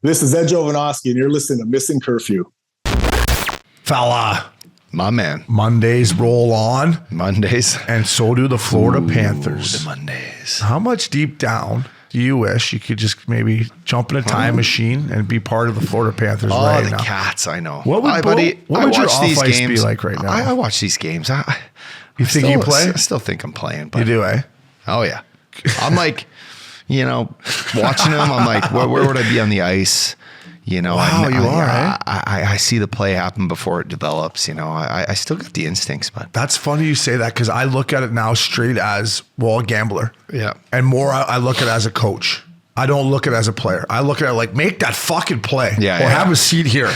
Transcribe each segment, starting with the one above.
This is Ed Jovanovski, and you're listening to Missin Curfew. Fella. My man. Mondays roll on. Mondays. And so do the Florida Panthers. The Mondays. How much deep down do you wish you could just maybe jump in a time machine and be part of the Florida Panthers right now? Oh, the Cats, I know. What would, what would your off-ice be like right now? I watch these games. You think you play? I still think I'm playing. But you do, eh? Oh, yeah. I'm like, watching them, I'm like, where would I be on the ice? Wow, you are, eh? I see the play happen before it develops. I still got the instincts, but that's funny you say that because I look at it now straight as a gambler. Yeah, and more I look at it as a coach. I don't look at it as a player. I look at it like make that fucking play, have a seat here,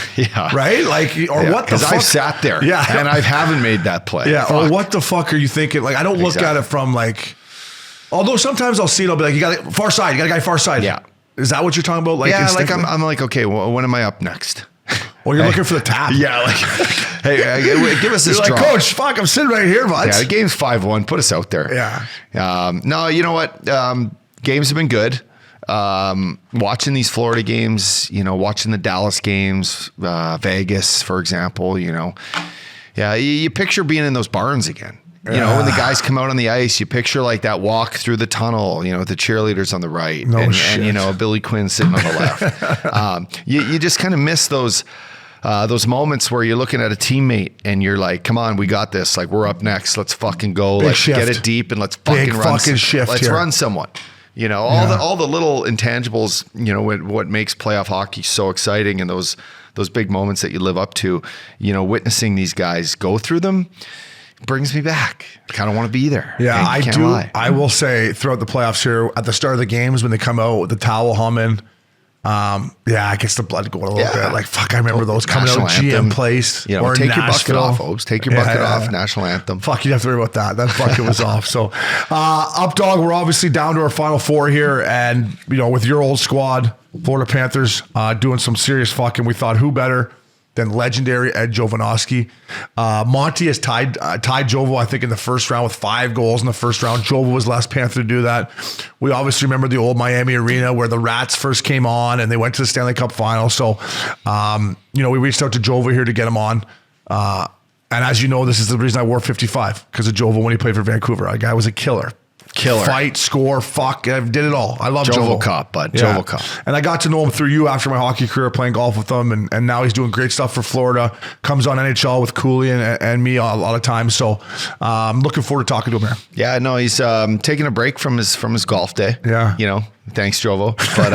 right? Like what the fuck? Because I've sat there, and I haven't made that play, or what the fuck are you thinking? Like I don't look at it from like. Although sometimes I'll see it, I'll be like, you got a far side, you got a guy far side. Yeah. Is that what you're talking about? Like, like I'm like, okay, well, when am I up next? Well, you're looking for the tap. Yeah, like, hey, give us this you're draw. Like, Coach, fuck, I'm sitting right here, bud. Yeah, the game's 5-1. Put us out there. Yeah. No, you know what? Games have been good. Watching these Florida games, watching the Dallas games, Vegas, for example, Yeah, you picture being in those barns again. When the guys come out on the ice, you picture like that walk through the tunnel, with the cheerleaders on the right and Billy Quinn sitting on the left. You just kind of miss those moments where you're looking at a teammate and you're like, come on, we got this. Like we're up next. Let's fucking go. Let's get it deep and let's fucking run. Let's run someone. All the little intangibles, what makes playoff hockey so exciting and those big moments that you live up to, witnessing these guys go through them. Brings me back. I kind of want to be there. Yeah, I do. Lie. I will say throughout the playoffs here, at the start of the games when they come out with the towel humming, it gets the blood going a little bit. Like, fuck, I remember those coming out of GM Place. Or take Nashville. Your bucket off, folks. Take your bucket off, national anthem. Fuck, you don't have to worry about that. That bucket was off. So, Updogg, we're obviously down to our final four here. And, with your old squad, Florida Panthers, doing some serious fucking, we thought, who better than legendary Ed Jovanovski. Monty has tied Jovo, I think, in the first round with 5 goals in the first round. Jovo was the last Panther to do that. We obviously remember the old Miami Arena where the Rats first came on and they went to the Stanley Cup final. So, we reached out to Jovo here to get him on. And as you know, this is the reason I wore 55 because of Jovo when he played for Vancouver. That guy was a killer. Fight, score, fuck. I did it all. I love Jovo. Jovo Cop, bud. Yeah. Jovo Cop. And I got to know him through you after my hockey career playing golf with him. And now he's doing great stuff for Florida. Comes on NHL with Cooley and me a lot of times. So I'm looking forward to talking to him here. Yeah, no, he's taking a break from his golf day. Yeah. Thanks, Jovo. But,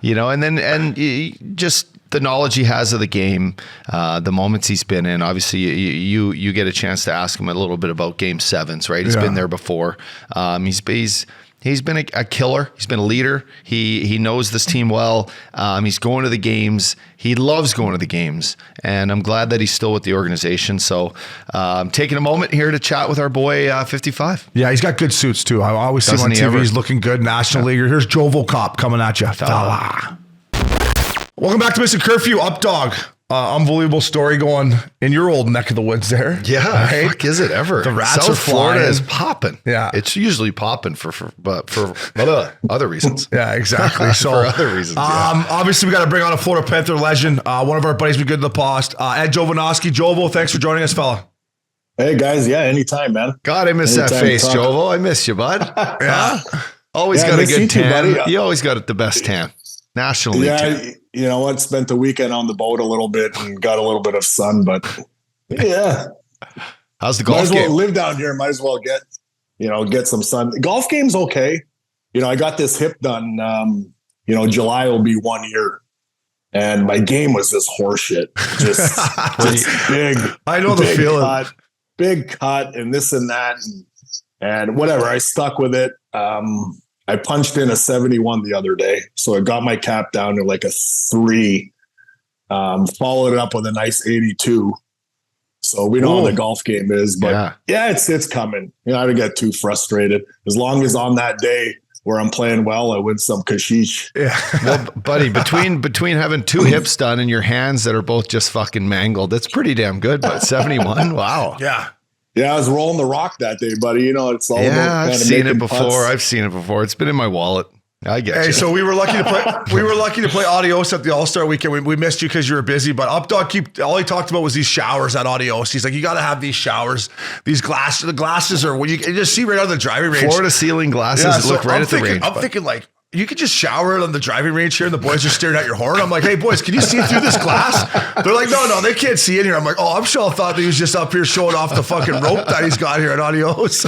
and just the knowledge he has of the game, the moments he's been in. Obviously, you get a chance to ask him a little bit about Game 7s, right? He's been there before. He's been a killer. He's been a leader. He knows this team well. He's going to the games. He loves going to the games, and I'm glad that he's still with the organization. So, taking a moment here to chat with our boy 55. Yeah, he's got good suits too. I always see him on TV. He's looking good. National Leaguer. Here's Jovo Cop coming at you, fella. Welcome back to Missin Curfew, Updogg. Unbelievable story going in your old neck of the woods there. Yeah, right? Fuck is it ever? The Rats South are Florida is popping. Yeah, it's usually popping for other reasons. Yeah, exactly. So for other reasons. Obviously, we got to bring on a Florida Panther legend. One of our buddies we good to the post. Ed Jovanovski. Jovo, thanks for joining us, fella. Hey guys, anytime, man. God, I miss that face, Jovo. I miss you, bud. Yeah, always got a good tan. Too, you always got the best tan. National League. Yeah, you know what? Spent the weekend on the boat a little bit and got a little bit of sun, but yeah. How's the golf game? Might as well live down here. Might as well get some sun. Golf game's okay. I got this hip done. July will be 1 year, and my game was just horseshit. Just big. I know the feeling. Big cut and this and that and whatever. I stuck with it. I punched in a 71 the other day, so it got my cap down to like a 3. Followed it up with a nice 82. So we know how the golf game is, but it's coming. I don't get too frustrated. As long as on that day where I'm playing well, I win some kashish. Yeah. Well, buddy, between having 2 hips done and your hands that are both just fucking mangled, that's pretty damn good. But 71, wow. Yeah. Yeah, I was rolling the rock that day, buddy. It's all about I've seen it before. putts. I've seen it before. It's been in my wallet. I get Hey, you. so we were lucky to play. We were lucky to play Adios at the All-Star weekend. We missed you because you were busy. But Updogg all he talked about was these showers at Adios. He's like, you got to have these showers. These glasses. The glasses are when you can just see right out of the driving range. Floor to ceiling glasses look right at the range. I'm thinking like, you could just shower on the driving range here and the boys are staring at your horn. I'm like, hey, boys, can you see through this glass? They're like, no, they can't see in here. I'm like, I'm sure I thought that he was just up here showing off the fucking rope that he's got here at Adios.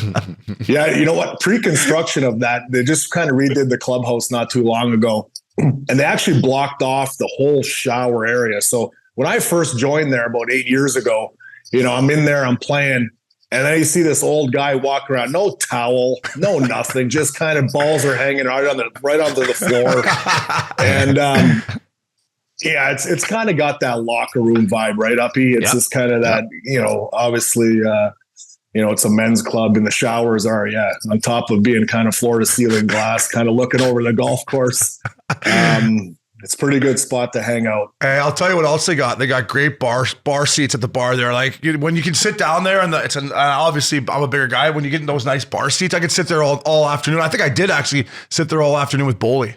Yeah, you know what? Pre-construction of that, they just kind of redid the clubhouse not too long ago. And they actually blocked off the whole shower area. So when I first joined there about 8 years ago, I'm in there, I'm playing. And then you see this old guy walk around, no towel, no nothing, just kind of balls are hanging right onto the floor. And it's kind of got that locker room vibe, right, Uppy? It's just kind of that, obviously, it's a men's club and the showers are, on top of being kind of floor to ceiling glass, kind of looking over the golf course. It's a pretty good spot to hang out. Hey, I'll tell you what else they got. They got great bar seats at the bar there. Like when you can sit down there, and obviously I'm a bigger guy. When you get in those nice bar seats, I could sit there all afternoon. I think I did actually sit there all afternoon with Boley.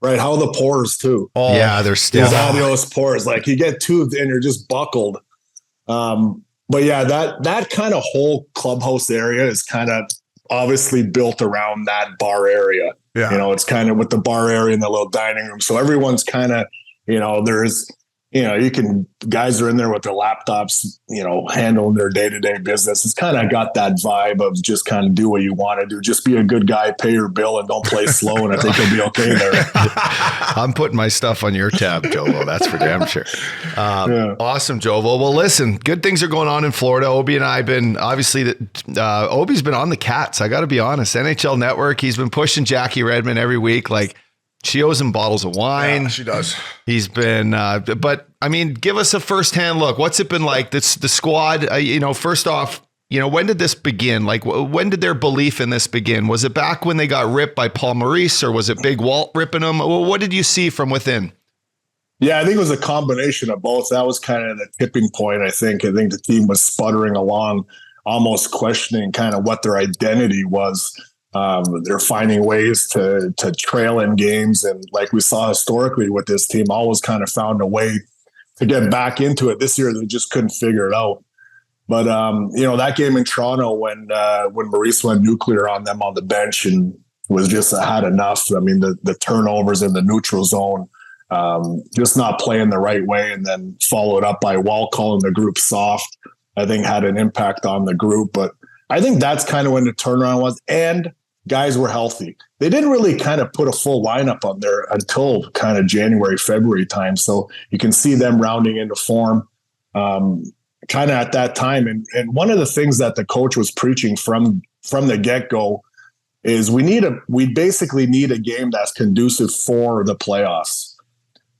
Right, how are the pours too? Oh, yeah, they're still Adios pours. Like you get two and you're just buckled. But yeah, that kind of whole clubhouse area is kind of obviously built around that bar area. Yeah. It's kind of with the bar area and the little dining room. So everyone's kind of, there's, guys are in there with their laptops, handling their day-to-day business. It's kind of got that vibe of just kind of do what you want to do. Just be a good guy, pay your bill, and don't play slow. And I think you'll be okay there. I'm putting my stuff on your tab, Jovo. That's for damn sure. Awesome, Jovo. Well, listen, good things are going on in Florida. Obi and I have been, obviously, Obi's been on the Cats. I got to be honest. NHL Network, he's been pushing Jackie Redmond every week. Like, she owes him bottles of wine. Yeah, she does. He's been, but I mean, give us a firsthand look. What's it been like? The squad, first off, when did this begin? Like, when did their belief in this begin? Was it back when they got ripped by Paul Maurice, or was it Big Walt ripping them? What did you see from within? Yeah, I think it was a combination of both. That was kind of the tipping point, I think. I think the team was sputtering along, almost questioning kind of what their identity was. They're finding ways to trail in games. And like we saw historically with this team, always kind of found a way to get back into it. This year, they just couldn't figure it out. But, that game in Toronto when Maurice went nuclear on them on the bench and was just had enough. I mean, the turnovers in the neutral zone, just not playing the right way, and then followed up by Walt calling the group soft, I think had an impact on the group. But I think that's kind of when the turnaround was. And guys were healthy. They didn't really kind of put a full lineup on there until kind of January, February time. So you can see them rounding into form kind of at that time. And one of the things that the coach was preaching from the get-go is we basically need a game that's conducive for the playoffs.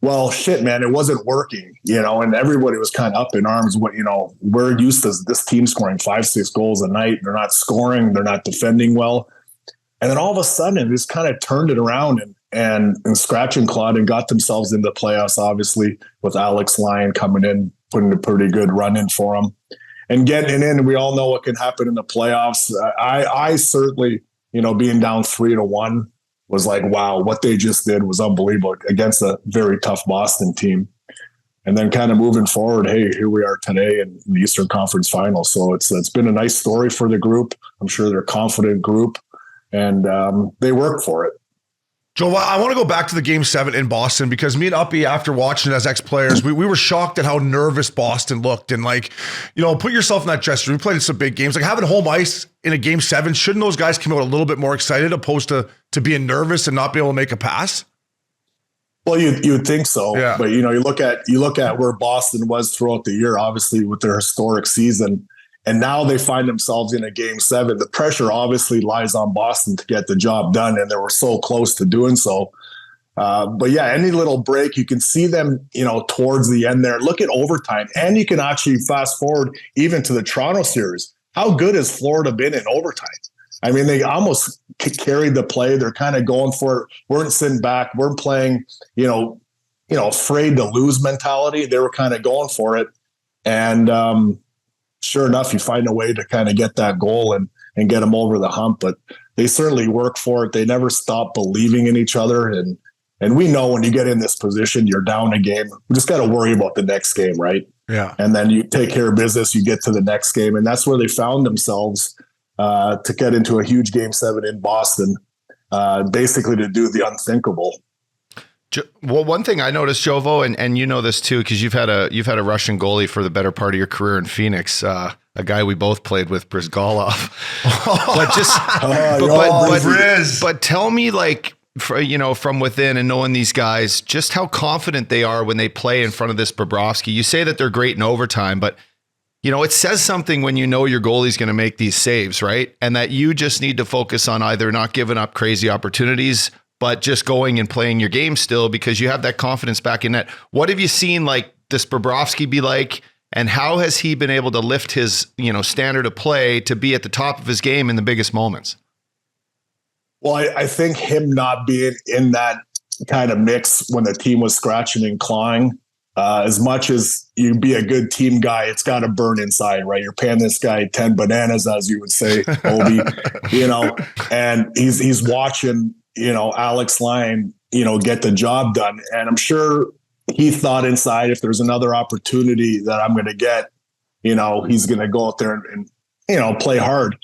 Well, shit, man, it wasn't working, and everybody was kind of up in arms. We're used to this team scoring 5-6 goals a night. They're not scoring. They're not defending well. And then all of a sudden, it just kind of turned it around and scratch and clawed and got themselves into the playoffs, obviously, with Alex Lyon coming in, putting a pretty good run in for them. And getting it in, we all know what can happen in the playoffs. I certainly, being down 3-1 was like, wow, what they just did was unbelievable against a very tough Boston team. And then kind of moving forward, hey, here we are today in the Eastern Conference Finals. So it's been a nice story for the group. I'm sure they're a confident group. And they work for it. Joe, I want to go back to the Game 7 in Boston because me and Uppy, after watching it as ex-players, we were shocked at how nervous Boston looked. And put yourself in that dressing room. We played in some big games. Like having home ice in a Game 7, shouldn't those guys come out a little bit more excited opposed to being nervous and not be able to make a pass? Well, you would think so. Yeah. But, you look at where Boston was throughout the year, obviously with their historic season. And now they find themselves in a Game 7. The pressure obviously lies on Boston to get the job done, and they were so close to doing so. But yeah, any little break, you can see them, towards the end there. Look at overtime, and you can actually fast forward even to the Toronto series. How good has Florida been in overtime? I mean, they almost carried the play. They're kind of going for it. Weren't sitting back. Weren't playing, afraid to lose mentality. They were kind of going for it, and sure enough, you find a way to kind of get that goal and get them over the hump. But they certainly work for it. They never stop believing in each other. And we know when you get in this position, you're down a game. We just got to worry about the next game, right? Yeah. And then you take care of business, you get to the next game. And that's where they found themselves to get into a huge Game 7 in Boston, basically to do the unthinkable. Well, one thing I noticed, Jovo, and you know this too, because you've had a Russian goalie for the better part of your career in Phoenix, a guy we both played with, Brizgalov. But tell me, like, from within and knowing these guys, just how confident they are when they play in front of this Babrovsky. You say that they're great in overtime, but it says something when you know your goalie's going to make these saves, right? And that you just need to focus on either not giving up crazy opportunities, but just going and playing your game still because you have that confidence back in net. What have you seen like this Babrovsky be like, and how has he been able to lift his, standard of play to be at the top of his game in the biggest moments? Well, I think him not being in that kind of mix when the team was scratching and clawing, as much as you be a good team guy, it's got to burn inside, right? You're paying this guy 10 bananas, as you would say, Obi, and he's watching, Alex Lyon, get the job done. And I'm sure he thought inside, if there's another opportunity that I'm going to get, he's going to go out there and play hard.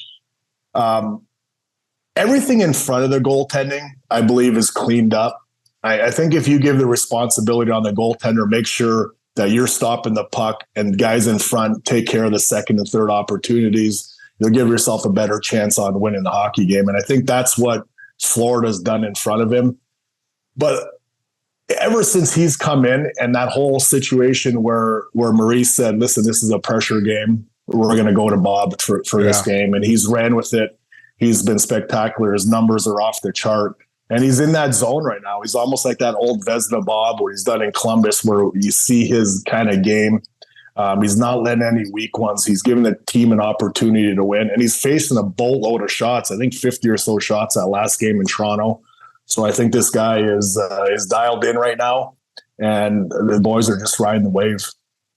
Everything in front of the goaltending, I believe, is cleaned up. I think if you give the responsibility on the goaltender, make sure that you're stopping the puck and guys in front take care of the second and third opportunities, you'll give yourself a better chance on winning the hockey game. And I think that's what Florida's done in front of him. But ever since he's come in and that whole situation where Maurice said, listen, this is a pressure game, we're going to go to Bob for this game. And he's ran with it. He's been spectacular. His numbers are off the chart. And he's in that zone right now. He's almost like that old Vezina Bob where he's done in Columbus, where you see his kind of game. He's not letting any weak ones. He's giving the team an opportunity to win. And he's facing a boatload of shots. I think 50 or so shots that last game in Toronto. So I think this guy is dialed in right now. And the boys are just riding the wave.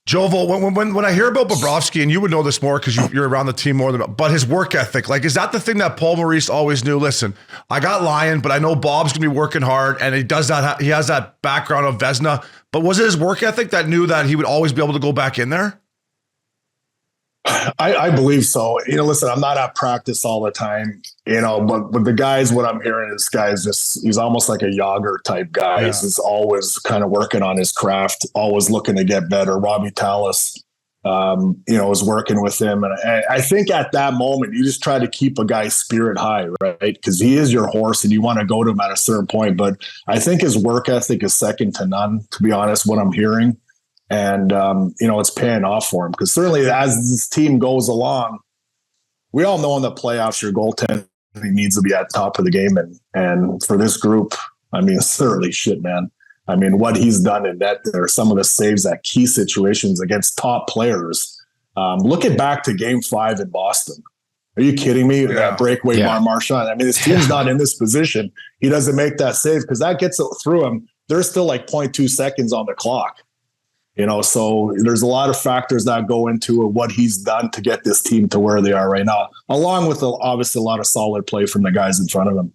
Jovo, when I hear about Babrovsky, and you would know this more because you're around the team more but his work ethic, like, is that the thing that Paul Maurice always knew? Listen, I got Lyon, but I know Bob's going to be working hard, and he does that. He has that background of Vezina, but was it his work ethic that knew that he would always be able to go back in there? I believe so. Listen, I'm not at practice all the time, but the guys, what I'm hearing is he's almost like a Yager type guy. Yeah. He's always kind of working on his craft, always looking to get better. Robbie Tallis, is working with him. And I think at that moment, you just try to keep a guy's spirit high, right? Because he is your horse and you want to go to him at a certain point. But I think his work ethic is second to none, to be honest, what I'm hearing. And, it's paying off for him because certainly as this team goes along, we all know in the playoffs, your goaltending needs to be at the top of the game. And for this group, certainly shit, man. What he's done in net, there are some of the saves at key situations against top players. Looking back to Game 5 in Boston. Are you kidding me? Yeah. That breakaway Marchand. This team's not in this position. He doesn't make that save because that gets it through him. There's still like 0.2 seconds on the clock. So there's a lot of factors that go into what he's done to get this team to where they are right now, along with obviously a lot of solid play from the guys in front of him.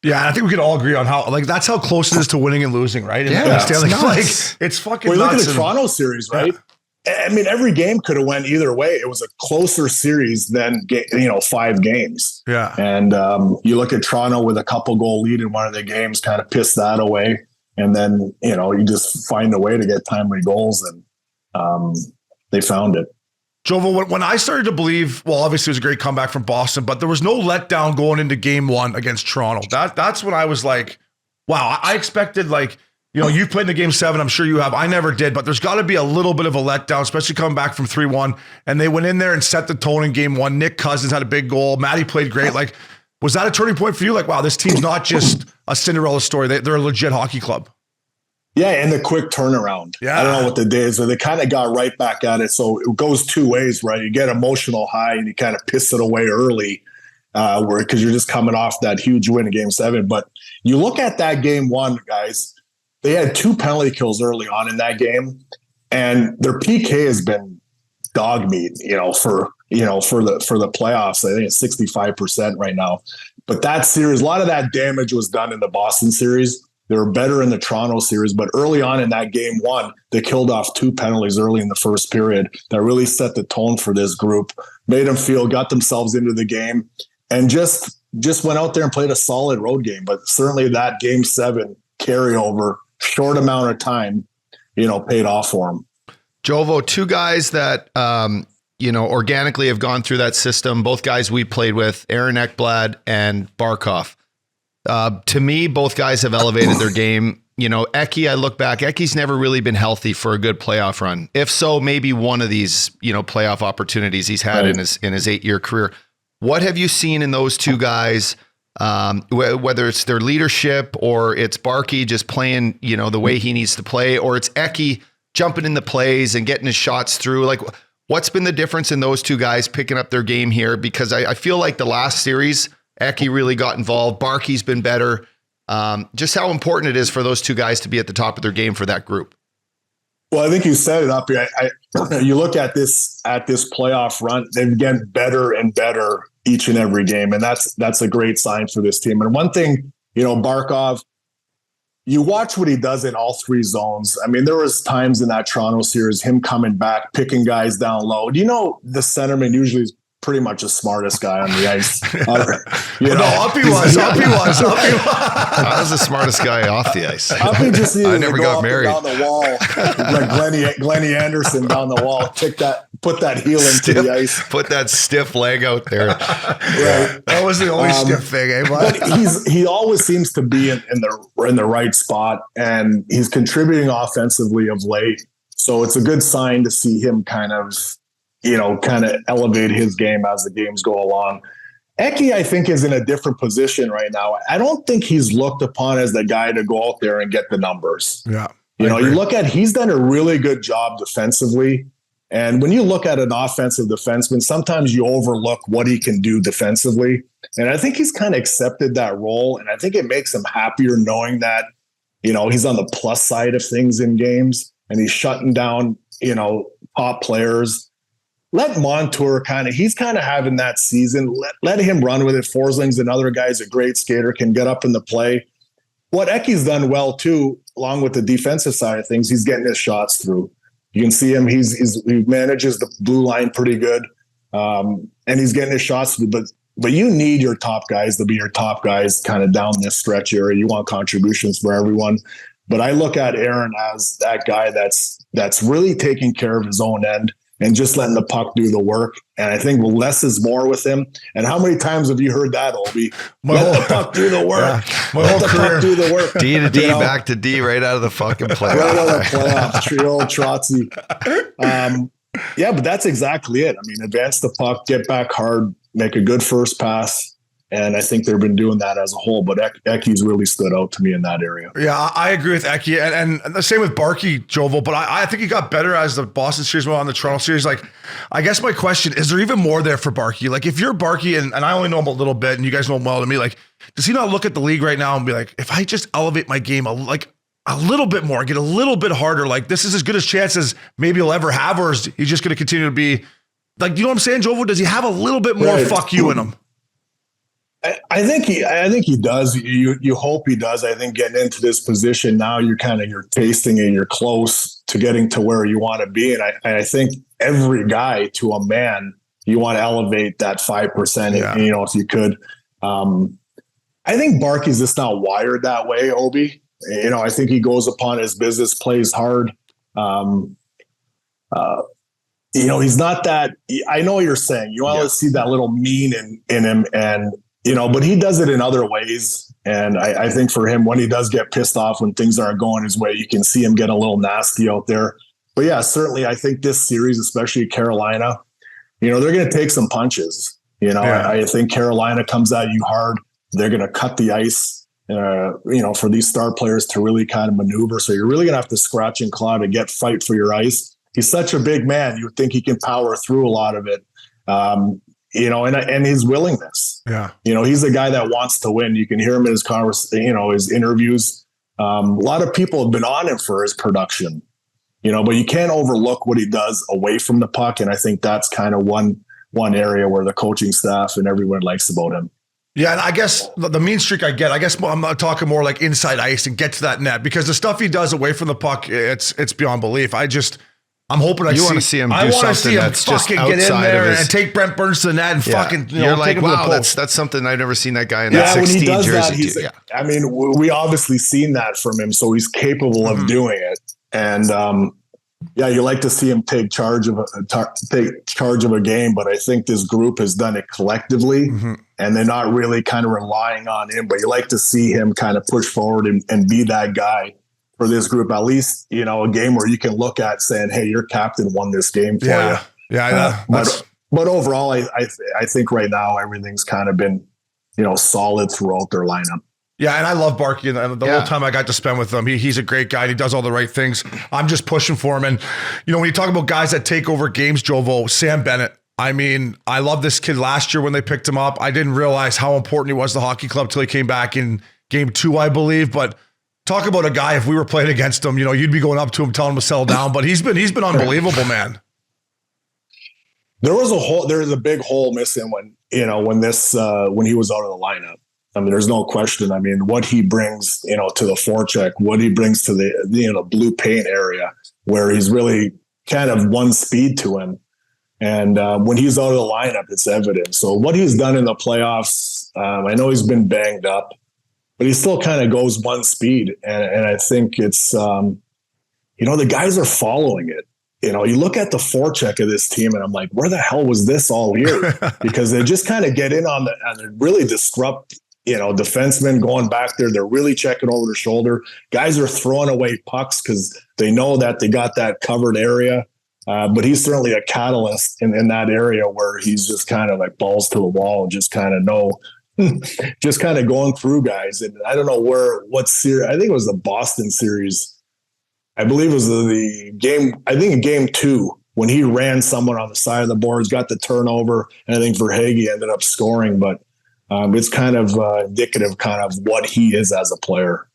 Yeah, I think we can all agree on how that's how close it is to winning and losing, right? It's fucking. Well, look at the Toronto series, right? Yeah. Every game could have went either way. It was a closer series than 5 games. Yeah, and you look at Toronto with a couple goal lead in one of the games, kind of pissed that away. And then, you just find a way to get timely goals, and they found it. Jovo, when I started to believe, well, obviously it was a great comeback from Boston, but there was no letdown going into Game 1 against Toronto. That's when I was like, wow, I expected you've played in the Game 7, I'm sure you have. I never did, but there's got to be a little bit of a letdown, especially coming back from 3-1. And they went in there and set the tone in Game 1. Nick Cousins had a big goal. Matty played great. Was that a turning point for you? Wow, this team's not just a Cinderella story. They're a legit hockey club. Yeah, and the quick turnaround. Yeah. I don't know what the day is, but they kind of got right back at it. So it goes two ways, right? You get emotional high and you kind of piss it away early because you're just coming off that huge win in Game 7. But you look at that Game 1, guys, they had 2 penalty kills early on in that game, and their PK has been dog meat, for for the playoffs. I think it's 65% right now. But that series, a lot of that damage was done in the Boston series. They were better in the Toronto series, but early on in that game one, they killed off 2 penalties early in the first period that really set the tone for this group, made them got themselves into the game, and just went out there and played a solid road game. But certainly that game 7 carryover, short amount of time, paid off for them. Jovo, 2 guys that, organically have gone through that system, both guys we played with, Aaron Ekblad and Barkov. To me, both guys have elevated their game. Ecky, I look back, Ecky's never really been healthy for a good playoff run. If so, maybe one of these, playoff opportunities he's had in his 8-year career. What have you seen in those 2 guys, whether it's their leadership or it's Barkey just playing, the way he needs to play, or it's Ecky jumping in the plays and getting his shots through? Like, what's been the difference in those 2 guys picking up their game here? Because I feel like the last series, Ecky really got involved. Barkey's been better. Just how important it is for those 2 guys to be at the top of their game for that group. Well, I think you set it up here. You look at this playoff run, they've gotten better and better each and every game, and that's a great sign for this team. And one thing, Barkov, you watch what he does in all 3 zones. I mean, there was times in that Toronto series, him coming back, picking guys down low. The centerman usually is pretty much the smartest guy on the ice. Uppy was. I was the smartest guy off the ice. Uppy just needed I never to go got up married. And down the wall, like Glennie Anderson down the wall. Put that heel into the ice. Put that stiff leg out there. Right. That was the only stiff thing, eh? But he always seems to be in the right spot, and he's contributing offensively of late. So it's a good sign to see him kind of elevate his game as the games go along. Ecky, I think, is in a different position right now. I don't think he's looked upon as the guy to go out there and get the numbers. Yeah. He's done a really good job defensively. And when you look at an offensive defenseman, sometimes you overlook what he can do defensively. And I think he's kind of accepted that role. And I think it makes him happier knowing that, he's on the plus side of things in games and he's shutting down, top players. Let Montour he's having that season. Let him run with it. Forsling's another guy's a great skater, can get up in the play. What Ecky's done well too, along with the defensive side of things, he's getting his shots through. You can see him. He manages the blue line pretty good, and he's getting his shots through. But you need your top guys to be your top guys kind of down this stretch area. You want contributions for everyone. But I look at Aaron as that guy that's really taking care of his own end and just letting the puck do the work. And I think less is more with him. And how many times have you heard that, Obi? Let the puck do the work. Yeah, let the puck do the work. D to D, back to D, right out of the fucking playoff. Right out of the playoffs, Trio, Trotzy. But that's exactly it. I mean, advance the puck, get back hard, make a good first pass. And I think they've been doing that as a whole, but Ecky's really stood out to me in that area. Yeah, I agree with Ecky, and the same with Barkey, Jovo, but I think he got better as the Boston series went on, the Toronto series. Like, I guess my question, is there even more there for Barkey? Like, if you're Barkey, and I only know him a little bit, and you guys know him well to me, like, does he not look at the league right now and be like, if I just elevate my game a little bit more, get a little bit harder, like, this is as good a chance as maybe he'll ever have, or is he just going to continue to be, like, you know what I'm saying, Jovo? Does he have a little bit more fuck you in him? I think he does. You hope he does. I think getting into this position now, you're tasting it. You're close to getting to where you want to be. And I think every guy, to a man, you want to elevate that 5%. Yeah. If you could. I think Barkey's just not wired that way, Obi. I think he goes upon his business, plays hard. He's not that. I know what you're saying. You want to see that little mean in him, and but he does it in other ways. And I think for him, when he does get pissed off when things aren't going his way, you can see him get a little nasty out there. But yeah, certainly I think this series, especially Carolina, they're going to take some punches. I think Carolina comes at you hard. They're going to cut the ice, for these star players to really kind of maneuver. So you're really going to have to scratch and claw to fight for your ice. He's such a big man. You would think he can power through a lot of it. And his willingness. Yeah. He's a guy that wants to win. You can hear him in his his interviews. A lot of people have been on him for his production, but you can't overlook what he does away from the puck. And I think that's kind of one one area where the coaching staff and everyone likes about him. Yeah, and I guess the mean streak I get, I guess I'm not talking more like inside ice and get to that net, because the stuff he does away from the puck, it's beyond belief. I'm hoping you want to see him do something that's just fucking get in outside there of his, and take Brent Burns to the net and fucking, you're like, take him to wow, the post. that's something I've never seen that guy in that when 16 he does jersey that, do. Yeah. I mean, we obviously seen that from him, so he's capable of doing it. And you like to see him take charge of a game, but I think this group has done it collectively, and they're not really kind of relying on him. But you like to see him kind of push forward and be that guy for this group. At least, a game where you can look at saying, "Hey, your captain won this game for you." Yeah. But overall, I think right now everything's kind of been solid throughout their lineup. Yeah, and I love Barky, and the little time I got to spend with him, he's a great guy, and he does all the right things. I'm just pushing for him. And, when you talk about guys that take over games, Jovo, Sam Bennett, I mean, I love this kid last year when they picked him up. I didn't realize how important he was to the hockey club till he came back in game 2, I believe. But talk about a guy, if we were playing against him, you'd be going up to him, telling him to settle down. But he's been unbelievable, man. There's a big hole missing when he was out of the lineup. I mean, there's no question. I mean, what he brings, to the forecheck, what he brings to the, blue paint area, where he's really kind of one speed to him. And when he's out of the lineup, it's evident. So what he's done in the playoffs, I know he's been banged up, but he still kind of goes one speed. And I think it's, the guys are following it. You look at the forecheck of this team, and I'm like, where the hell was this all year? Because they just kind of get in on and really disrupt, defensemen going back there. They're really checking over their shoulder. Guys are throwing away pucks because they know that they got that covered area. But he's certainly a catalyst in that area where he's just kind of like balls to the wall and just kind of just kind of going through guys. And I don't know what series. I think it was the Boston series. I believe it was the game. I think in game 2 when he ran someone on the side of the boards, got the turnover, and I think Verhaeghe ended up scoring. But it's kind of indicative kind of what he is as a player.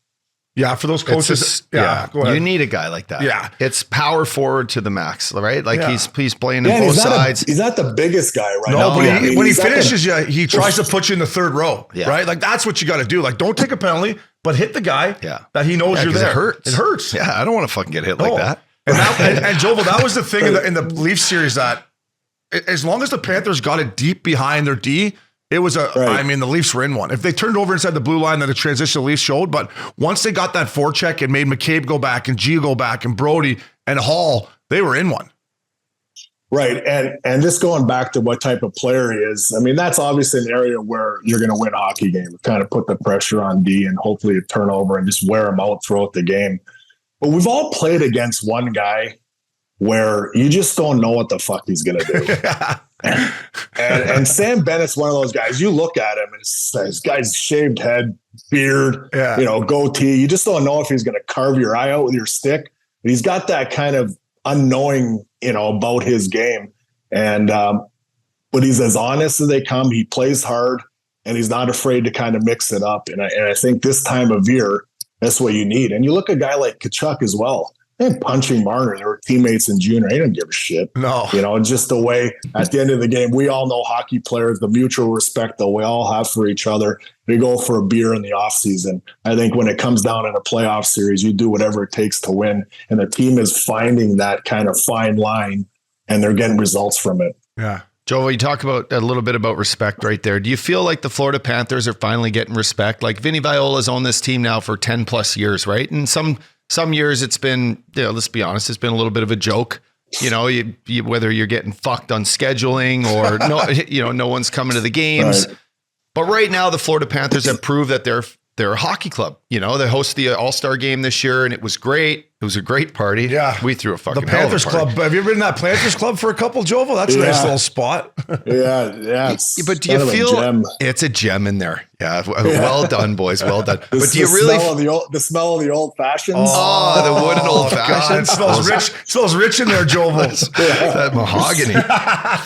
Yeah, for those coaches, go ahead. You need a guy like that. Yeah, it's power forward to the max, right? Like he's playing in both sides. He's not the biggest guy, right? No, but when he finishes he tries to put you in the third row, right? Like that's what you got to do. Like don't take a penalty, but hit the guy that he knows you're there. It hurts. It hurts. Yeah, I don't want to fucking get hit like that. And Jovo, that was the thing in the Leafs series, that as long as the Panthers got it deep behind their D, it was I mean, the Leafs were in one. If they turned over inside the blue line, then the transition the Leafs showed. But once they got that forecheck and made McCabe go back and Gio go back and Brody and Hall, they were in one. Right. And just going back to what type of player he is, I mean, that's obviously an area where you're going to win a hockey game, kind of put the pressure on D and hopefully a turnover and just wear him out throughout the game. But we've all played against one guy where you just don't know what the fuck he's going to do. and Sam Bennett's one of those guys. You look at him and this guy's shaved head, beard, goatee. You just don't know if he's going to carve your eye out with your stick. But he's got that kind of unknowing, about his game. And but he's as honest as they come. He plays hard and he's not afraid to kind of mix it up. And I think this time of year, that's what you need. And you look at a guy like Tkachuk as well. And punching Marner, they were teammates in junior. He didn't give a shit. No. Just the way at the end of the game, we all know hockey players, the mutual respect that we all have for each other. We go for a beer in the offseason. I think when it comes down in a playoff series, you do whatever it takes to win. And the team is finding that kind of fine line and they're getting results from it. Yeah. Jovo, you talk about a little bit about respect right there. Do you feel like the Florida Panthers are finally getting respect? Like Vinnie Viola's owned this team now for 10 plus years, right? And some years it's been, let's be honest, it's been a little bit of a joke. You, whether you're getting fucked on scheduling or no one's coming to the games. Right. But right now, the Florida Panthers have proved that they're a hockey club. They hosted the All-Star game this year, and it was great. It was a great party. Yeah, we threw a fucking the Panthers Club. Have you ever been in that Panthers Club for a couple, Jovo? That's a nice little spot. Yeah. But do you feel it's a gem in there? Yeah. Well done, boys. Well done. But do you really the smell of the old fashions? Oh, the wooden old fashions. It smells rich. It smells rich in there, Jovo. That mahogany.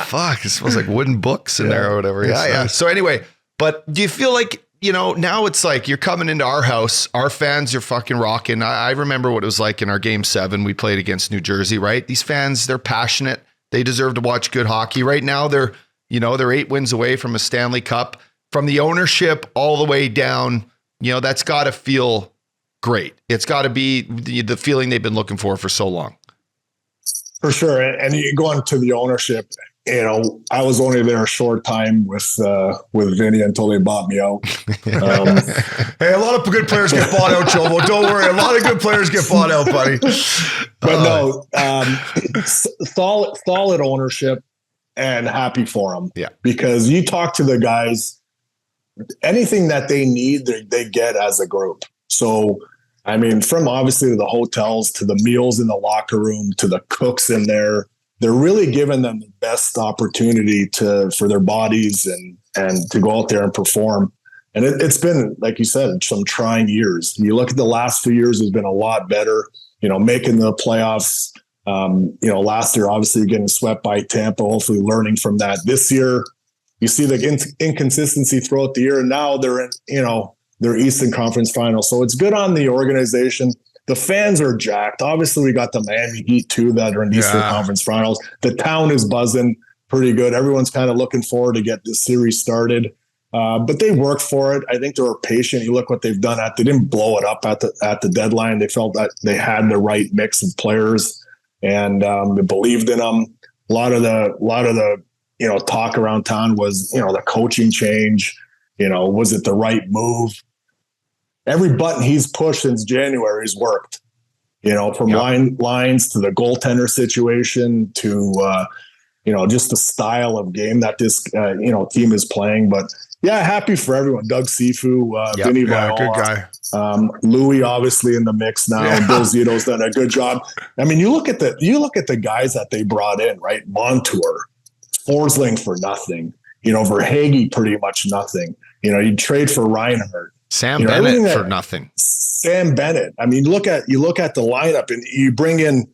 Fuck, it smells like wooden books in there or whatever. Yeah. So anyway, but do you feel like, now it's like you're coming into our house, our fans are fucking rocking. I remember what it was like in our game 7. We played against New Jersey, right? These fans, they're passionate. They deserve to watch good hockey. Right now, they're They're 8 wins away from a Stanley Cup. From the ownership all the way down, that's got to feel great. It's got to be the feeling they've been looking for so long. For sure. And you go into the ownership, I was only there a short time with Vinnie until they bought me out. Hey, a lot of good players get bought out, Jovo. Don't worry. A lot of good players get bought out, buddy. But no, solid ownership and happy for them. Yeah. Because you talk to the guys, anything that they need, they get as a group. So, I mean, from obviously the hotels to the meals in the locker room to the cooks in there, they're really giving them the best opportunity for their bodies and to go out there and perform. And it's been, like you said, some trying years. You look at the last 2 years has been a lot better, making the playoffs. Last year, obviously getting swept by Tampa, hopefully learning from that. This year, you see the inconsistency throughout the year, and now they're in, their Eastern Conference Final. So it's good on the organization. The fans are jacked. Obviously, we got the Miami Heat too that are in Eastern Conference Finals. The town is buzzing pretty good. Everyone's kind of looking forward to get this series started. But they worked for it. I think they were patient. You look what they've done. They didn't blow it up at the deadline. They felt that they had the right mix of players and they believed in them. A lot of the talk around town was the coaching change. Was it the right move? Every button he's pushed since January has worked, from lines to the goaltender situation to, just the style of game that this, team is playing. But yeah, happy for everyone. Doug Sifu, Vinnie Viola, good guy. Louis obviously in the mix now. Yeah. Bill Zito's done a good job. I mean, you look at the guys that they brought in, right? Montour, Forsling for nothing, Verhaeghe pretty much nothing. You trade for Reinhardt. Sam Bennett for nothing. Sam Bennett. I mean, you look at the lineup and you bring in,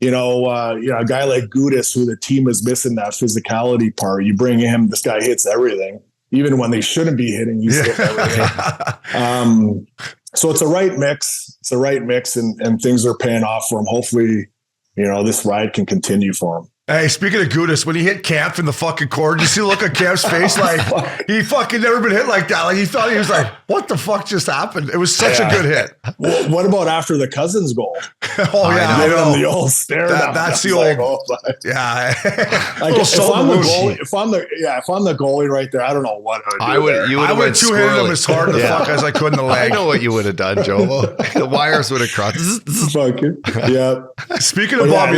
a guy like Gudas, who the team is missing that physicality part. You bring him, this guy hits everything, even when they shouldn't be hitting. He's hitting everything. So it's a right mix. It's a right mix, and things are paying off for him. Hopefully, this ride can continue for him. Hey, speaking of Gudas, when he hit Camp in the fucking court, you see the look on Camp's face? Like, he fucking never been hit like that. Like, he thought, he was like, what the fuck just happened? It was such a good hit. Well, what about after the Cousins goal? I know. The old stare down. That's the old. Yeah. If I'm the goalie right there, I don't know what I would do. I would two-handed him as hard the fuck as I could in the leg. I know what you would have done, Jovo. The wires would have crossed. Yeah. Speaking of Bobby,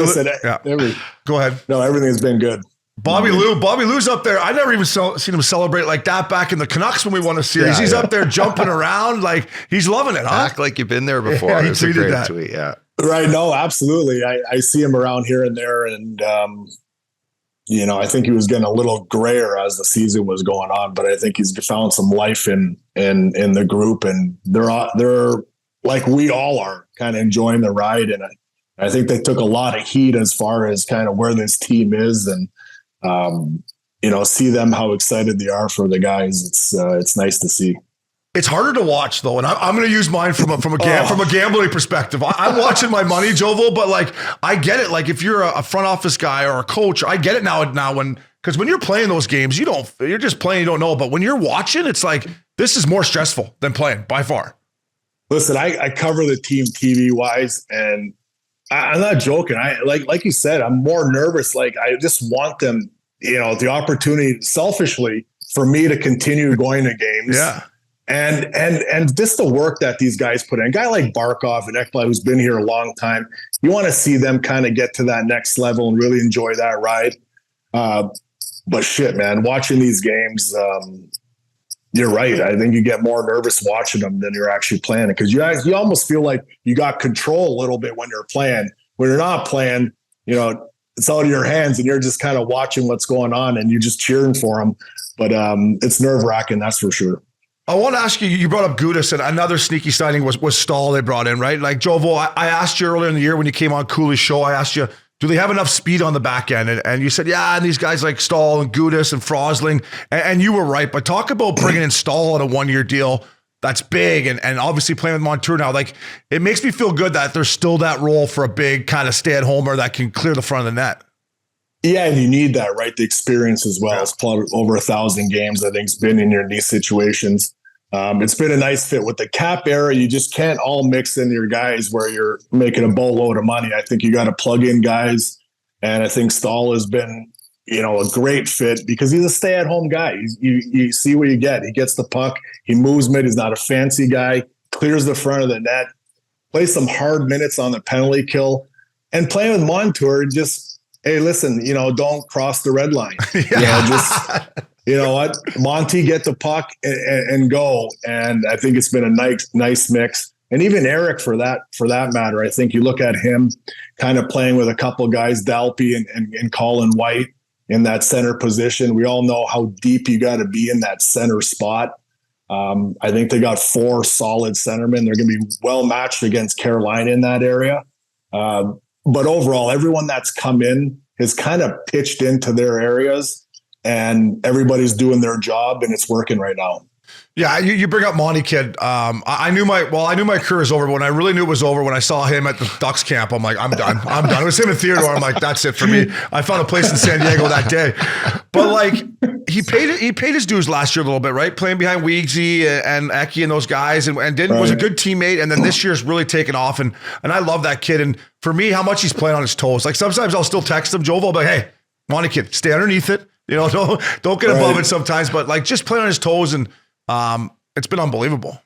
go ahead. No, everything's been good. Bobby Lou's up there. I never even seen him celebrate like that back in the Canucks when we won a series. He's up there jumping around like he's loving it, huh? Act like you've been there before. Yeah, he tweeted that. Tweet, yeah. Right. No, absolutely. I see him around here and there, and I think he was getting a little grayer as the season was going on, but I think he's found some life in the group, and they're like we all are, kind of enjoying the ride. And I think they took a lot of heat as far as kind of where this team is, and see them how excited they are for the guys. It's nice to see. It's harder to watch though, and I'm going to use mine from a gambling perspective. I'm watching my money, Jovo, but like I get it. Like if you're a front office guy or a coach, I get it now because when you're playing those games, you're just playing, you don't know. But when you're watching, it's like this is more stressful than playing by far. Listen, I cover the team TV wise, and I'm not joking. I like you said, I'm more nervous. Like I just want them, the opportunity selfishly for me to continue going to games. Yeah. And just the work that these guys put in. A guy like Barkov and Eckblad, who's been here a long time, you want to see them kind of get to that next level and really enjoy that ride. But shit, man, watching these games, you're right. I think you get more nervous watching them than you're actually playing it, because you almost feel like you got control a little bit when you're playing. When you're not playing, it's out of your hands and you're just kind of watching what's going on and you're just cheering for them. But it's nerve-wracking, that's for sure. I want to ask you, you brought up Gudas, and another sneaky signing was Stahl they brought in, right? Like, Jovo, I asked you earlier in the year when you came on Cooley's show, I asked you, do they have enough speed on the back end? And you said, yeah, and these guys like Stahl and Gudas and Forsling, and you were right. But talk about bringing in Stahl on a one-year deal. That's big, and obviously playing with Montour now. Like, it makes me feel good that there's still that role for a big kind of stay-at-homer that can clear the front of the net. Yeah, and you need that, right? The experience as well. It's played over 1,000 games. I think it's been in these situations. It's been a nice fit with the cap era. You just can't all mix in your guys where you're making a boatload of money. I think you got to plug in guys, and I think Stahl has been, a great fit because he's a stay-at-home guy. You see what you get. He gets the puck. He moves mid. He's not a fancy guy. Clears the front of the net. Plays some hard minutes on the penalty kill, and playing with Montour just. Hey, listen, don't cross the red line. What? Monty, get the puck and go. And I think it's been a nice mix. And even Eric for that matter. I think you look at him kind of playing with a couple of guys, Dalpy and Colin White in that center position. We all know how deep you got to be in that center spot. I think they got 4 solid centermen. They're going to be well matched against Carolina in that area. But overall, everyone that's come in has kind of pitched into their areas, and everybody's doing their job, and it's working right now. Yeah, you bring up Monty, kid. I knew my career was over, but when I really knew it was over, when I saw him at the Ducks camp, I'm like, I'm done. It was him and Theodore. I'm like, that's it for me. I found a place in San Diego that day. But like, he paid his dues last year a little bit, right? Playing behind Weegsy and Eki and those guys, and was a good teammate. And then this year's really taken off, and I love that kid. And for me, how much he's playing on his toes. Like sometimes I'll still text him, Jovo, but hey, Monty, kid, stay underneath it. Don't get above it sometimes, but like just playing on his toes, and it's been unbelievable.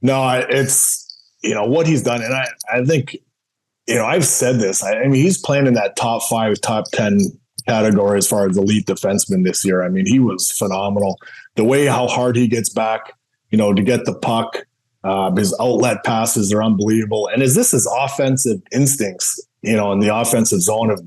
No, it's, what he's done. And I think, I've said this. I mean, he's playing in that top 5, top 10 category as far as elite defenseman this year. I mean, he was phenomenal. The way how hard he gets back, to get the puck, his outlet passes are unbelievable. And his offensive instincts, in the offensive zone have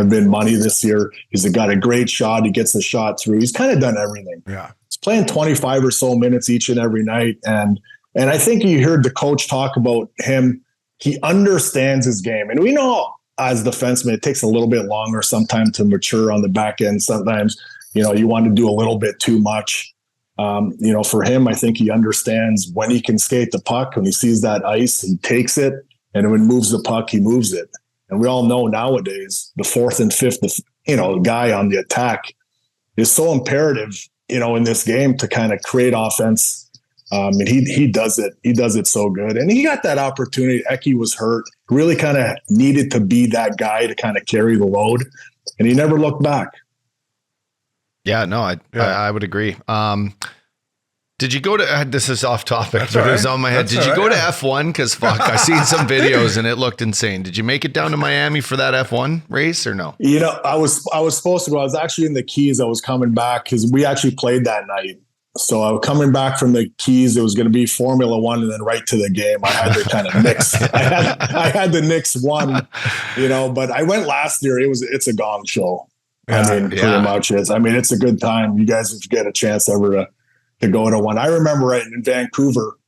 been money this year. He's got a great shot. He gets the shot through. He's kind of done everything. Yeah. He's playing 25 or so minutes each and every night. And I think you heard the coach talk about him. He understands his game. And we know as defensemen, it takes a little bit longer sometimes to mature on the back end. Sometimes, you want to do a little bit too much. For him, I think he understands when he can skate the puck. When he sees that ice, he takes it. And when he moves the puck, he moves it. And we all know nowadays the 4th and 5th, guy on the attack is so imperative, in this game to kind of create offense. And he does it. He does it so good. And he got that opportunity. Eki was hurt. Really kind of needed to be that guy to kind of carry the load. And he never looked back. Yeah, no, I would agree. Did you go to, this is off topic, That's but right. it was on my head. Did you go to F1? Because fuck, I seen some videos and it looked insane. Did you make it down to Miami for that F1 race or no? I was supposed to go. I was actually in the Keys. I was coming back because we actually played that night. So I was coming back from the Keys. It was going to be Formula One and then right to the game. I had to kind of mix. I had the Knicks one, but I went last year. It's a gong show. Pretty much is. It's a good time. You guys, if you get a chance ever to go to one. I remember right in Vancouver,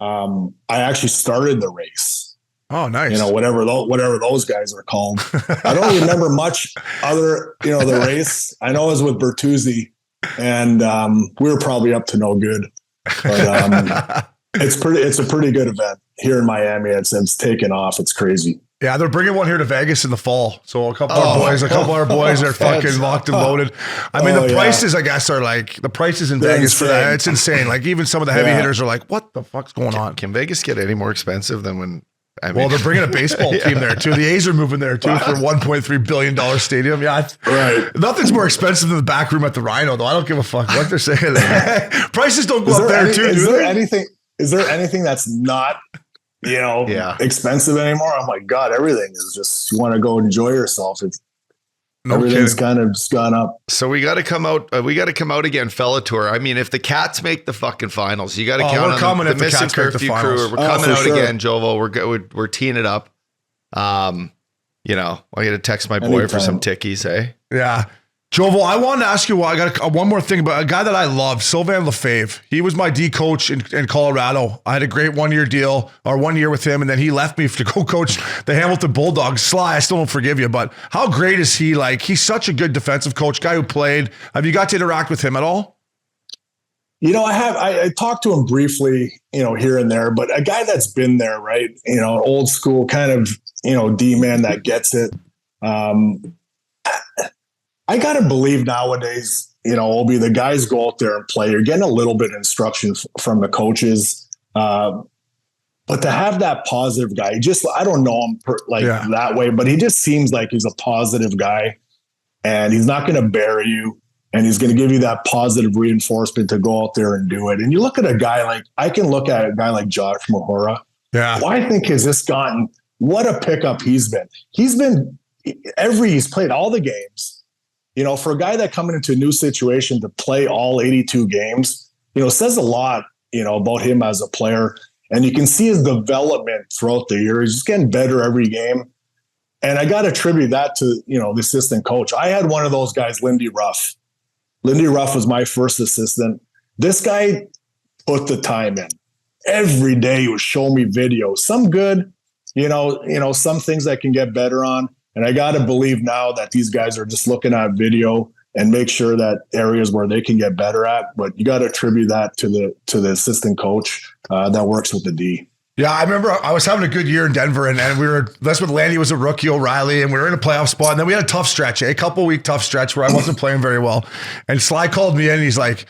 I actually started the race. Oh, nice. Whatever those guys are called. I don't remember much other, the race. I know it was with Bertuzzi, and we were probably up to no good. But it's a pretty good event here in Miami. It's taken off. It's crazy. Yeah, they're bringing one here to Vegas in the fall. So a couple of our boys are fucking locked and loaded. The prices, I guess, are like the prices in Vegas for that. It's insane. Like even some of the heavy hitters are like, what the fuck's going on? Can Vegas get any more expensive than when? Well, they're bringing a baseball team there too. The A's are moving there too for $1.3 billion stadium. Yeah, right. Nothing's more expensive than the back room at the Rhino, though. I don't give a fuck what they're saying. Prices don't go up there too. Is there anything that's not expensive anymore? Oh my God, everything is just, you want to go enjoy yourself. Everything's kind of just gone up. So we got to come out. We got to come out again, fella tour. If the Cats make the fucking finals, you got to count on the Missin Curfew crew. We're coming out again, Jovo. We're teeing it up. I got to text my boy for some tickies, eh? Yeah. Jovo, I wanted to ask you, I got one more thing about a guy that I love, Sylvain Lafave. He was my D coach in Colorado. I had a great 1 year deal or 1 year with him, and then he left me to go coach the Hamilton Bulldogs. Sly, I still don't forgive you, but how great is he? Like, he's such a good defensive coach, guy who played. Have you got to interact with him at all? I talked to him briefly, here and there, but a guy that's been there, right? Old school kind of, D-man that gets it. I got to believe nowadays, Obi, the guys go out there and play. You're getting a little bit of instruction from the coaches. But to have that positive guy, I don't know him that way, but he just seems like he's a positive guy, and he's not going to bury you, and he's going to give you that positive reinforcement to go out there and do it. And you look at I can look at a guy like Josh Mahora. Yeah. Who I think has just gotten, what a pickup he's been. He's played all the games. For a guy that coming into a new situation to play all 82 games, says a lot, about him as a player. And you can see his development throughout the year. He's just getting better every game. And I got to attribute that to, the assistant coach. I had one of those guys, Lindy Ruff. Lindy Ruff was my first assistant. This guy put the time in. Every day he would show me videos. Some good, some things I can get better on. And I got to believe now that these guys are just looking at video and make sure that areas where they can get better at. But you got to attribute that to the assistant coach that works with the D. Yeah, I remember I was having a good year in Denver, and that's when Landy was a rookie, O'Reilly, and we were in a playoff spot. And then we had a tough stretch, a couple-week tough stretch where I wasn't playing very well. And Sly called me in, and he's like,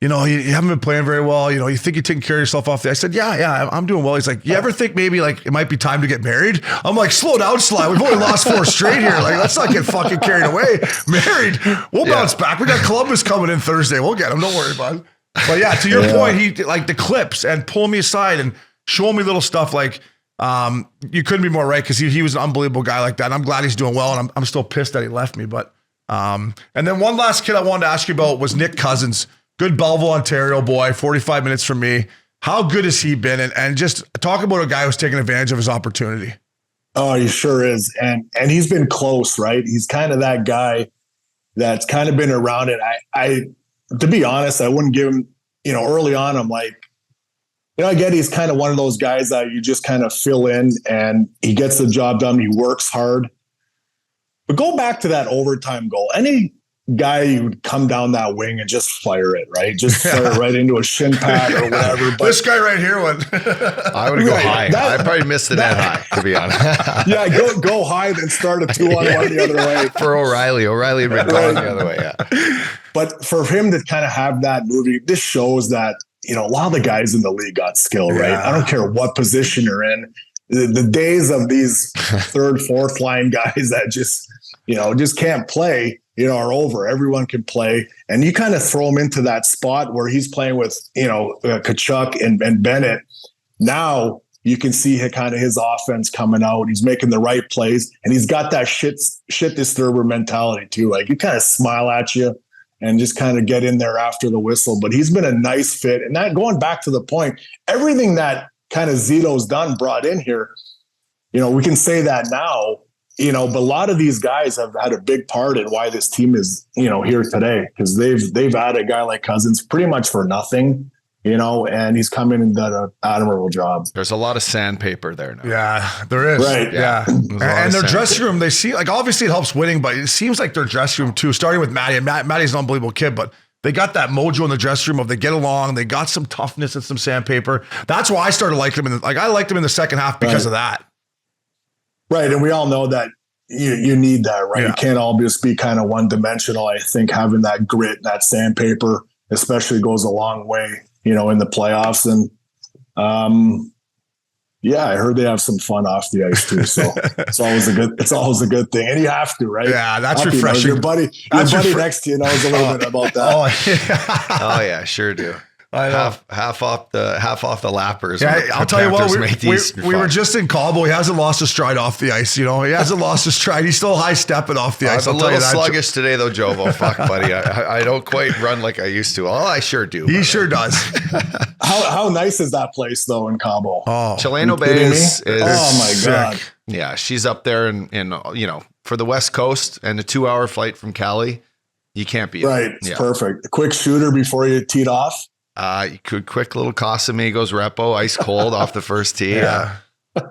you haven't been playing very well. You think you're taking care of yourself off there. I said, yeah, I'm doing well. He's like, you ever think maybe it might be time to get married? I'm like, slow down, Sly. We've only lost 4 straight here. Let's not get fucking carried away. Married. We'll bounce back. We got Columbus coming in Thursday. We'll get him. Don't worry about it. But yeah, to your point, he the clips and pull me aside and show me little stuff you couldn't be more right, because he was an unbelievable guy like that. And I'm glad he's doing well, and I'm still pissed that he left me. But and then one last kid I wanted to ask you about was Nick Cousins. Good Belleville, Ontario boy, 45 minutes from me. How good has he been? And just talk about a guy who's taking advantage of his opportunity. Oh, he sure is. And he's been close, right? He's kind of that guy that's kind of been around it. I to be honest, I wouldn't give him, early on, I'm like, I get he's kind of one of those guys that you just kind of fill in and he gets the job done. He works hard. But go back to that overtime goal. Any guy, you would come down that wing and just fire it, right? Just fire it right into a shin pad or whatever. But this guy right here would. I would go high. I probably missed the net high, to be honest. Yeah, go high, then start a 2-on-1 the other way. For O'Reilly had been going the other way, yeah. But for him to kind of have that movie, this shows that, a lot of the guys in the league got skill, right? I don't care what position you're in. The days of these third, fourth line guys that just can't play, are over. Everyone can play. And you kind of throw him into that spot where he's playing with, Kachuk and Bennett. Now you can see kind of his offense coming out. He's making the right plays, and he's got that shit disturber mentality too. Like, he kind of smile at you and just kind of get in there after the whistle. But he's been a nice fit. And that, going back to the point, everything that kind of Zito's brought in here, we can say that now, but a lot of these guys have had a big part in why this team is, here today, because they've had a guy like Cousins pretty much for nothing, and he's come in and done an admirable job. There's a lot of sandpaper there now. Yeah, there is. Right. Yeah. And their dressing room, they see, obviously it helps winning, but it seems like their dressing room too, starting with Maddie. And Maddie's an unbelievable kid, but they got that mojo in the dressing room of they get along. They got some toughness and some sandpaper. That's why I started liking them. I liked them in the second half because of that. Right. And we all know that you need that, right? Yeah. You can't all just be kind of one dimensional. I think having that grit, that sandpaper especially goes a long way, in the playoffs. And I heard they have some fun off the ice too. So it's always a good thing. And you have to, right? Yeah, that's refreshing. Your buddy next to you knows a little bit about that. Oh yeah, sure do. Half off the lappers. Yeah, I'll tell you what, we were just in Cabo. He hasn't lost a stride off the ice. He hasn't lost a stride. He's still high stepping off the ice. I'm a little sluggish today, though, Jovo. Fuck, buddy. I don't quite run like I used to. Oh, I sure do. He sure does. How nice is that place, though, in Cabo? Oh, Chileno Bay is oh my God. Yeah, she's up there in for the West Coast and a 2-hour flight from Cali. You can't beat right. it. It's perfect. A quick shooter before you teed off. You could quick little Casamigos repo, ice cold off the first tee. Yeah.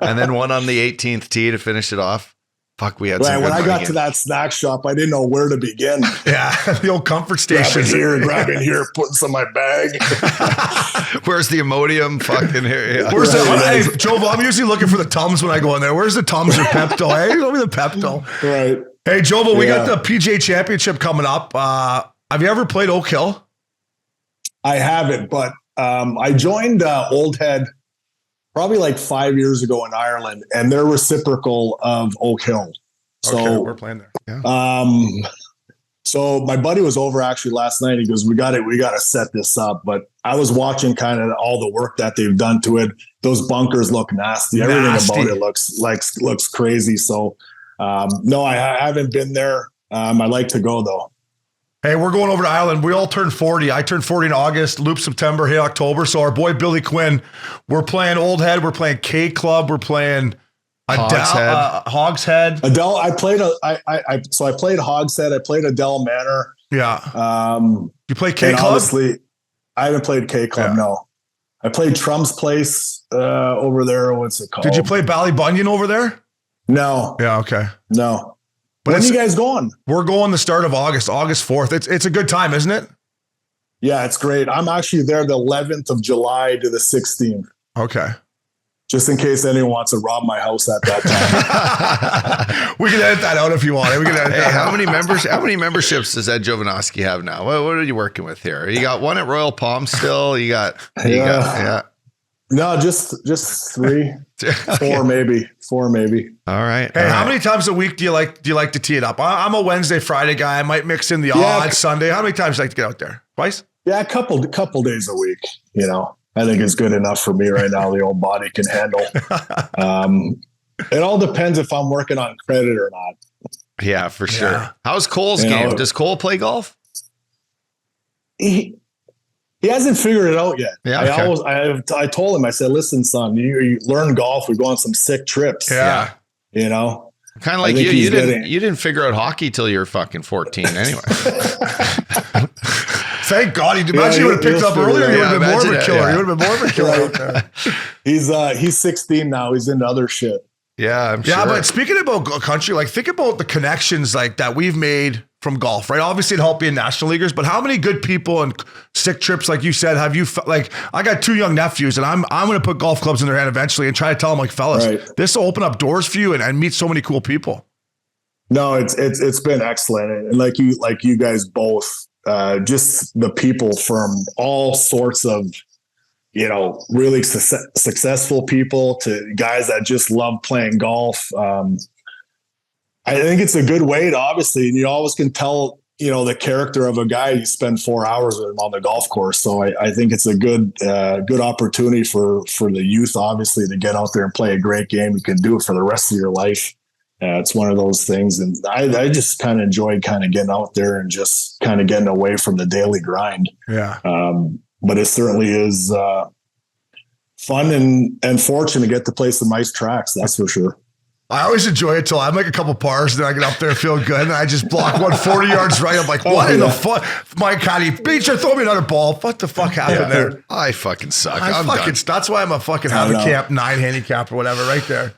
And then one on the 18th tee to finish it off. Fuck, we had Right, some when good I got money to that snack shop, I didn't know where to begin. Yeah, the old comfort station. Grabbing here, putting some in my bag. Where's the Imodium? Fucking here. Yeah. Where's hey, Jovo, I'm usually looking for the Tums when I go in there. Where's the Tums or Pepto? Hey, show me the Pepto. Right. Hey, Jovo, we got the PGA Championship coming up. Have you ever played Oak Hill? I haven't, but I joined Old Head probably like 5 years ago in Ireland, and they're reciprocal of Oak Hill. So okay, we're playing there. Yeah. So my buddy was over actually last night. He goes, we got to set this up. But I was watching kind of all the work that they've done to it. Those bunkers look nasty. Everything about it looks crazy. So no, I haven't been there. I'd like to go though. Hey, we're going over to Ireland. We all turned 40. I turned 40 in August, Loop September, hit October. So our boy Billy Quinn, we're playing Old Head, we're playing K Club, we're playing Hogshead. Adele, I played I played Hogshead, I played Adele Manor. Yeah. You play K Club? Obviously, I haven't played K Club, no. I played Trump's Place over there. What's it called? Did you play Ballybunion over there? No. Yeah, okay. No. But when are you guys going? We're going the start of August 4th. It's a good time, isn't it? Yeah, it's great. I'm actually there the 11th of July to the 16th. Okay. Just in case anyone wants to rob my house at that time. We can edit that out if you want. We can edit that how many members? How many memberships does Ed Jovanovski have now? What are you working with here? You got one at Royal Palm still. You got. No, just 3, Okay. 4 maybe. All right. Hey, how many times a week do you like to tee it up? I'm a Wednesday, Friday guy. I might mix in the odd Sunday. How many times do you like to get out there? Twice? Yeah, a couple days a week. You know, I think it's good enough for me right now. The old body can handle. It all depends if I'm working on credit or not. Yeah, for sure. Yeah. How's Cole's game? Does Cole play golf? He hasn't figured it out yet. Yeah, I told him, I said, listen, son, you learn golf. We go on some sick trips. Yeah. You know, kind of like you didn't figure out hockey till you were fucking 14 anyway. Thank God he did. Imagine you would have picked up earlier. He would have been more of a killer. He would have been more of a killer out there. He's 16 now. He's into other shit. Yeah, I'm sure. Yeah, but speaking about country, like think about the connections like that we've made from golf, right? Obviously it helped being national leaguers, but how many good people and sick trips, like you said, have you like? I got 2 young nephews, and I'm going to put golf clubs in their hand eventually and try to tell them, like, fellas, this will open up doors for you and meet so many cool people. No, it's been excellent, and like you guys both, just the people from all sorts of, you know, really successful people to guys that just love playing golf. I think it's a good way to, obviously, you always can tell, you know, the character of a guy. You spend 4 hours with him on the golf course. So I think it's a good opportunity for the youth, obviously, to get out there and play a great game. You can do it for the rest of your life. It's one of those things. And I just kind of enjoy kind of getting out there and just kind of getting away from the daily grind. Yeah. But it certainly is fun and fortunate to get to play some nice tracks. That's for sure. I always enjoy it till I make a couple pars, and then I get up there and feel good, and I just block 140 yards right. I'm like, what in the fuck? My caddy, Beecher, throw me another ball. What the fuck happened there? I fucking suck. That's why I'm a fucking handicap 9 handicap or whatever right there.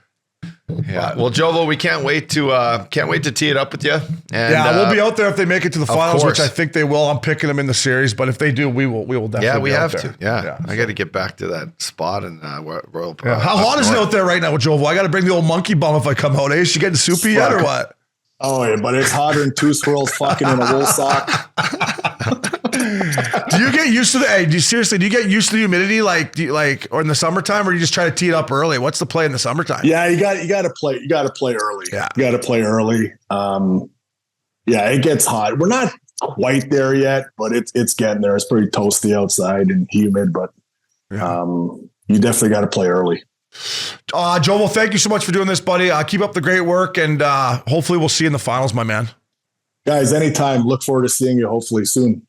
Yeah. Well, Jovo, we can't wait to tee it up with you. And, we'll be out there if they make it to the finals, which I think they will. I'm picking them in the series, but if they do, we will definitely. Yeah, we have to. Yeah. I got to get back to that spot in Royal Park. Yeah. How hot is it out there right now with Jovo? I got to bring the old monkey bum if I come out. Is she getting soupy yet or what? Oh yeah, but it's hotter than 2 squirrels fucking in a wool sock. Do you get used to do you get used to the humidity or in the summertime, or you just try to tee it up early? What's the play in the summertime? Yeah, you got to play early. Yeah. You got to play early. It gets hot. We're not quite there yet, but it's getting there. It's pretty toasty outside and humid, but you definitely got to play early. Jovo, thank you so much for doing this, buddy. Keep up the great work, and hopefully we'll see you in the finals, my man. Guys, anytime. Look forward to seeing you hopefully soon.